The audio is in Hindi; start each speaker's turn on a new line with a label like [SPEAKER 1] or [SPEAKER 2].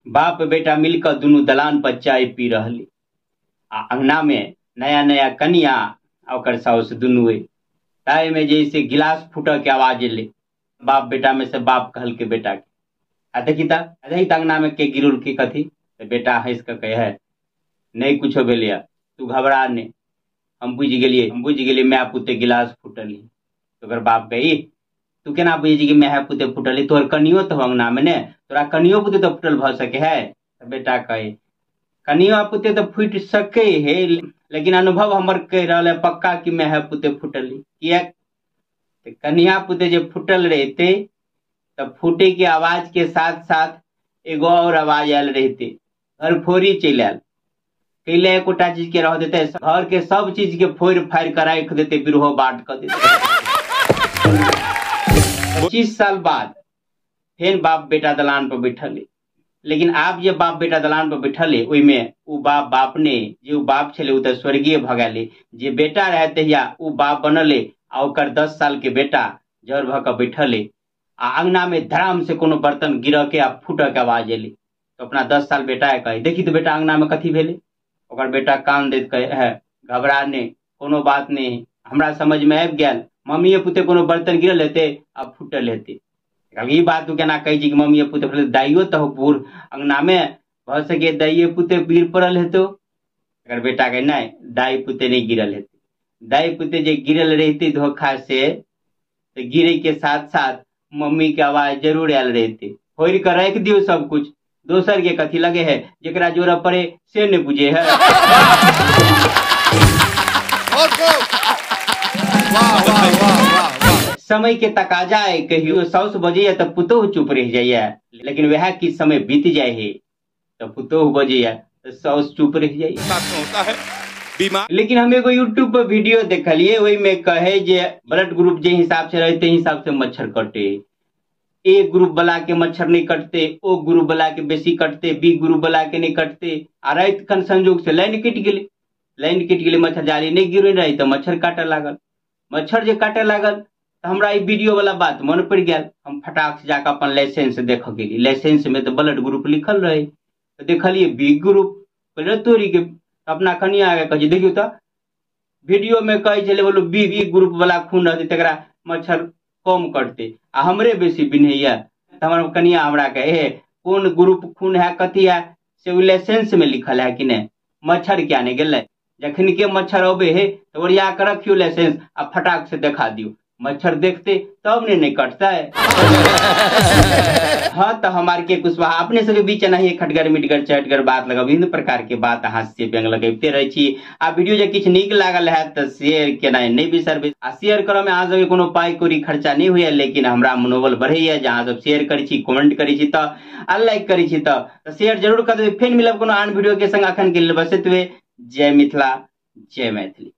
[SPEAKER 1] बाप बेटा मिलकर दुनू दलान पर चाय पी रहले आ अंगना में नया नया कनिया और साउस दुनू ताय में जैसे गिलास फूटक के आवाज एले। बाप बेटा में से बाप कहल के बेटा के आ देखी त अंगना में के गिरुल की कथी तो बेटा हंस के कहे है नहीं कुछो भेलिया तू घबरा ने हम बुझ गेलिए मैं पुते गिलास फूटली। तो अगर बाप कही तू केना बुझी कि मैं पुते फूटली तोहर कनियो तो अंगना में ने तोरा कनियो पुते तो फूटल भ सके है। तो बेटा कहे कनियो पुते तो फूट सके है लेकिन अनुभव हमर कह रहा है पक्का कि मैं पुते फूटली किया कनिया पुते जो फूटल रहते तब फूटे की आवाज के साथ साथ एगो और आवाज आयल रहते घर फोरी चल आयल कैले एकोटा चीज के रह देते घर के सब चीज के फोड़ फाड़ कर राख देते बिरहो बाट कर देते। 25 साल बाद फिर बाप बेटा दलान पर बैठले लेकिन आप जे बाप बेटा दलान पर बैठले में उ बाप ने जे बाप छे उ तो स्वर्गीय भगेले जे बेटा रहे तहिया उ बाप बनले आ ओकर 10 साल के बेटा जर भ के बैठले आ अंगना में धड़ाम से कोनो बर्तन गिर के आ फूटक के आवाज एले। तो अपना 10 साल बेटा है कहे देखी तो बेटा अंगना में कथी भेले ओकर बेटा कान देत कहे है घबरा ने कोनो बात नहीं हमरा समझ में आबि गेल मम्मी पुते कोनो बर्तन गिरल हेते आ फूटल हेते। ई बात तू केना कही कि मम्मी पुते फूटल दाइयो तो बूढ़ अंगना में भ सके दाइये पुते गिर पड़ल हेतो। अगर बेटा कहे नहीं दाई पुते नहीं गिरल हेते दाई पुते जे गिरल रहते धोखा से तो गिरे के साथ साथ मम्मी के आवाज जरूर आयल रहते फोड़ कर रख दियो सब कुछ दोसर के कथी लगे है जरा जोरा पड़े से नहीं बुझे है। समय के तकाजा है कहियो 100 बजे तो पुतोह चुप रह जाइए लेकिन वह की समय बीत जाए है तो पुतोह बजे तो 100 चुप रह जाइए। लेकिन हम एगो यूट्यूब पर वीडियो देखलिए वही में कहे जे ब्लड ग्रुप जे हिसाब से रहते हिसाब से मच्छर कटे ए ग्रुप वाला के मच्छर नहीं कटते ओ ग्रुप वाला के बेसी कटते बी ग्रुप वाला के नहीं कटते आ रात खन संजोग से लाइन कट गेले मच्छर जाली नहीं गिर रही तो मच्छर काटे लागल मच्छर जे काटे लागल तो हमरा ई वीडियो वाला बात मन पड़ गया हम फटाक से जाकर अपन लाइसेंस देख गेली लाइसेंस में तो ब्लड ग्रुप लिखल रहे तो देखलिए बी ग्रुप पहले तोरी के अपना कनिया आगे कहे देखियो तो वीडियो में कहे चले बोलो बी ग्रुप वाला खून रहते तकरा मच्छर कम कटते आ हमरे बेसी बिन्हैया हमार कनिया हमरा कहे कौन ग्रुप खून है कथी है से लाइसेंस में लिखल है कि नहीं मच्छर क्या नहीं गेले जखन के मच्छर अबे है तो ओरिया कर रखियो लाइसेंस आ फटाक से दिखा दियो मच्छर देखते तब नहीं कटता है। हाँ तो हमारे के कुशवाहा अपने सबके बीच नहीं खटगर मिटगर चटगर बात लगा विभिन्न प्रकार के बात हास्य व्यंग लगते रहे छी आ वीडियो जे किछ नीक लागल है तो शेयर केना नहीं बिसरबे आ शेयर करे में अहाँ सबके कोनो पाई कौड़ी खर्चा नहीं हुए लेकिन हमरा मनोबल बढ़ैया जहाँ सब शेयर करै छी कमेंट करै छी तो आ लाइक करै छी तो शेयर जरूर कर देबै। फिर मिलब कोनो आन वीडियो के संग अखन के लेल बस एतबे। जय मिथिला जय मैथिली।